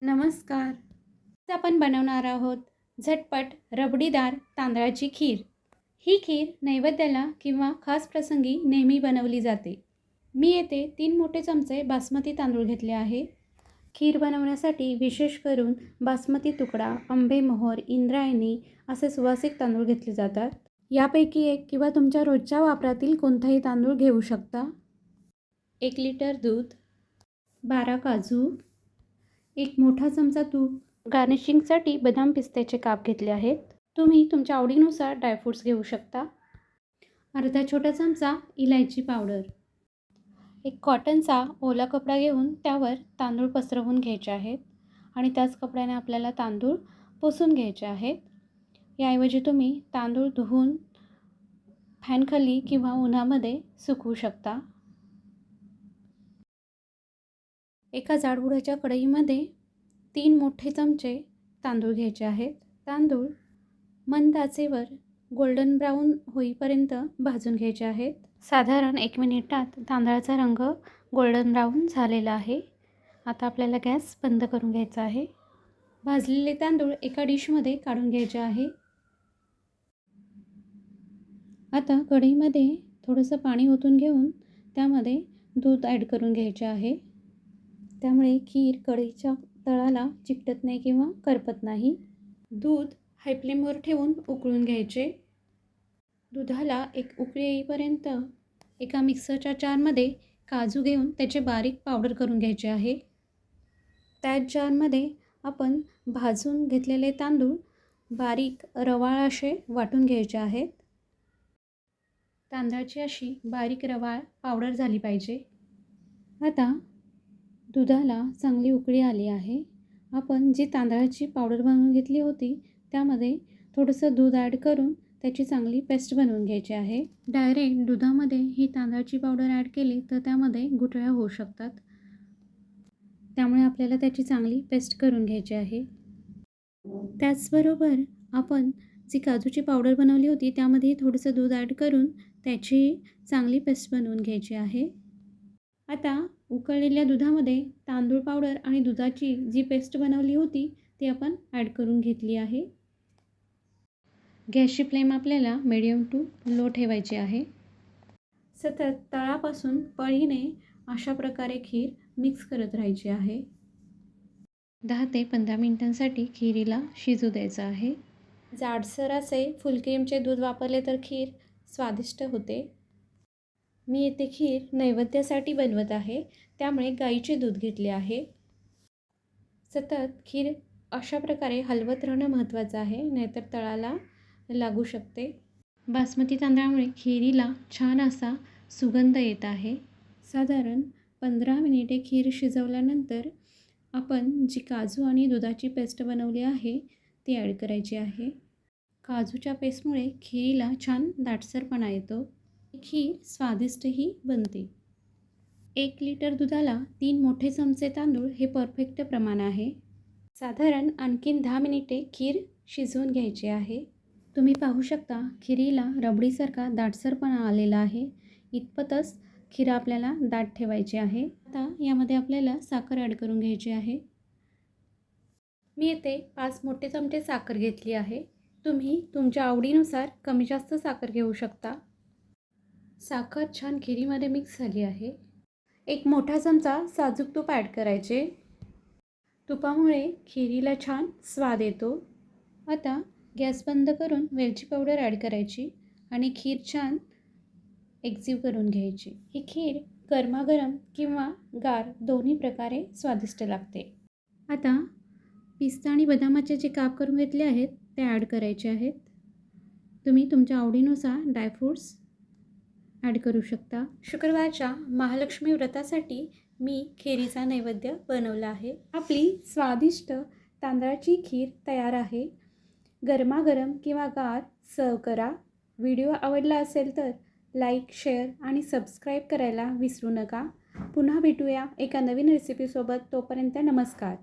नमस्कार. आज आपण बनवणार आहोत झटपट रबडीदार तांदळाची खीर. ही खीर नैवेद्याला किंवा खास प्रसंगी नेहमी बनवली जाते. मी येथे 3 मोठे चमचे बासमती तांदूळ घेतले आहे. खीर बनवण्यासाठी विशेष करून बासमती तुकडा, आंबेमोहोर, इंद्रायणी असे सुवासिक तांदूळ घेतले जातात. यापैकी एक किंवा तुमच्या रोजच्या वापरातील कोणताही तांदूळ घेऊ शकता. 1 लिटर दूध, 12 काजू, 1 मोठा चमचा तूप, गार्निशिंगसाठी बदाम पिस्त्याचे काप घेतले आहेत. तुम्ही तुमच्या आवडीनुसार ड्रायफ्रूट्स घेऊ शकता. अर्धा छोटा चमचा इलायची पावडर. एक कॉटनचा ओला कपडा घेऊन त्यावर तांदूळ पसरवून घ्यायचे आहेत आणि त्याच कपड्याने आपल्याला तांदूळ पुसून घ्यायचे आहेत. याऐवजी तुम्ही तांदूळ धुवून फॅनखाली किंवा उन्हामध्ये सुकवू शकता. एका जाडबुडाच्या कढईमध्ये 3 मोठे चमचे तांदूळ घ्यायचे आहेत. तांदूळ मंद आचेवर गोल्डन ब्राऊन होईपर्यंत भाजून घ्यायचे आहेत. साधारण 1 मिनिटात तांदळाचा रंग गोल्डन ब्राऊन झालेला आहे. आता आपल्याला गॅस बंद करून घ्यायचा आहे. भाजलेले तांदूळ एका डिशमध्ये काढून घ्यायचे आहे. आता कढईमध्ये थोडंसं पाणी ओतून घेऊन त्यामध्ये दूध ॲड करून घ्यायचे आहे. त्यामुळे खीर कढईच्या तळाला चिकटत नाही किंवा करपत नाही. दूध हाय फ्लेमवर ठेवून उकळून घ्यायचे. दुधाला एक उकळी येईपर्यंत एका मिक्सरच्या जारमध्ये काजू घेऊन त्याचे बारीक पावडर करून घ्यायचे आहे. त्याच जारमध्ये आपण भाजून घेतलेले तांदूळ बारीक रवाळ असे वाटून घ्यायचे आहेत. तांदळाची अशी बारीक रवाळ पावडर झाली पाहिजे. आता दुधाला चांगली उकळी आली आहे. आपण जी तांदळाची पावडर बनवून घेतली होती त्यामध्ये थोडंसं दूध ॲड करून त्याची चांगली पेस्ट बनवून घ्यायची आहे. डायरेक्ट दुधामध्ये ही तांदळाची पावडर ॲड केली तर त्यामध्ये गुठळ्या होऊ शकतात. त्यामुळे आपल्याला त्याची चांगली पेस्ट करून घ्यायची आहे. त्याचबरोबर आपण जी काजूची पावडर बनवली होती त्यामध्ये थोडंसं दूध ॲड करून त्याची चांगली पेस्ट बनवून घ्यायची आहे. आता उकळलेल्या दुधामध्ये तांदूळ पावडर आणि दुधाची जी पेस्ट बनवली होती ती आपण ॲड करून घेतली आहे. गॅसची फ्लेम आपल्याला मीडियम टू लो ठेवायची आहे. सतत तळापासून पळीने अशा प्रकारे खीर मिक्स करत राहायची आहे. 10 ते 15 मिनिटांसाठी खिरीला शिजू द्यायचं आहे. जाडसर असे फुल क्रीमचे दूध वापरले तर खीर स्वादिष्ट होते. मी येथे खीर नैवेद्यासाठी बनवत आहे त्यामुळे गाईचे दूध घेतले आहे. सतत खीर अशा प्रकारे हलवत राहणं महत्त्वाचं आहे, नाहीतर तळाला लागू शकते. बासमती तांदळामुळे खिरीला छान असा सुगंध येत आहे. साधारण 15 मिनिटे खीर शिजवल्यानंतर आपण जी काजू आणि दुधाची पेस्ट बनवली आहे ती ॲड करायची आहे. काजूच्या पेस्टमुळे खिरीला छान दाटसरपणा येतो. खीर स्वादिष्टही बनते. 1 लिटर दुधाला 3 मोठे चमचे तांदूळ हे परफेक्ट प्रमाण आहे. साधारण आणखीन 10 मिनिटे खीर शिजवून घ्यायची आहे. तुम्ही पाहू शकता खिरीला रबडीसारखा दाटसरपणा आलेला आहे. इतपतच खीर आपल्याला दाट ठेवायची आहे. आता यामध्ये आपल्याला साखर ॲड करून घ्यायची आहे. मी येथे 5 मोठे चमचे साखर घेतली आहे. तुम्ही तुमच्या आवडीनुसार कमी जास्त साखर घेऊ शकता. साखर छान खिरीमध्ये मिक्स झाली आहे. 1 मोठा चमचा साजूक तूप ॲड करायचे. तुपामुळे खिरीला छान स्वाद येतो. आता गॅस बंद करून वेलची पावडर ॲड करायची आणि खीर छान एक्झिव करून घ्यायची. ही खीर गरमागरम किंवा गार दोन्ही प्रकारे स्वादिष्ट लागते. आता पिस्ता आणि बदामाचे जे काप करून घेतले आहेत ते ॲड करायचे आहेत. तुम्ही तुमच्या आवडीनुसार ड्रायफ्रूट्स ॲड करू शकता. शुक्रवारच्या महालक्ष्मी व्रतासाठी मी खिरीचा नैवेद्य बनवला आहे. आपली स्वादिष्ट तांदळाची खीर तयार आहे. गरमागरम किंवा गार सर्व करा. व्हिडिओ आवडला असेल तर लाईक, शेअर आणि सबस्क्राईब करायला विसरू नका. पुन्हा भेटूया एका नवीन रेसिपीसोबत. तोपर्यंत नमस्कार.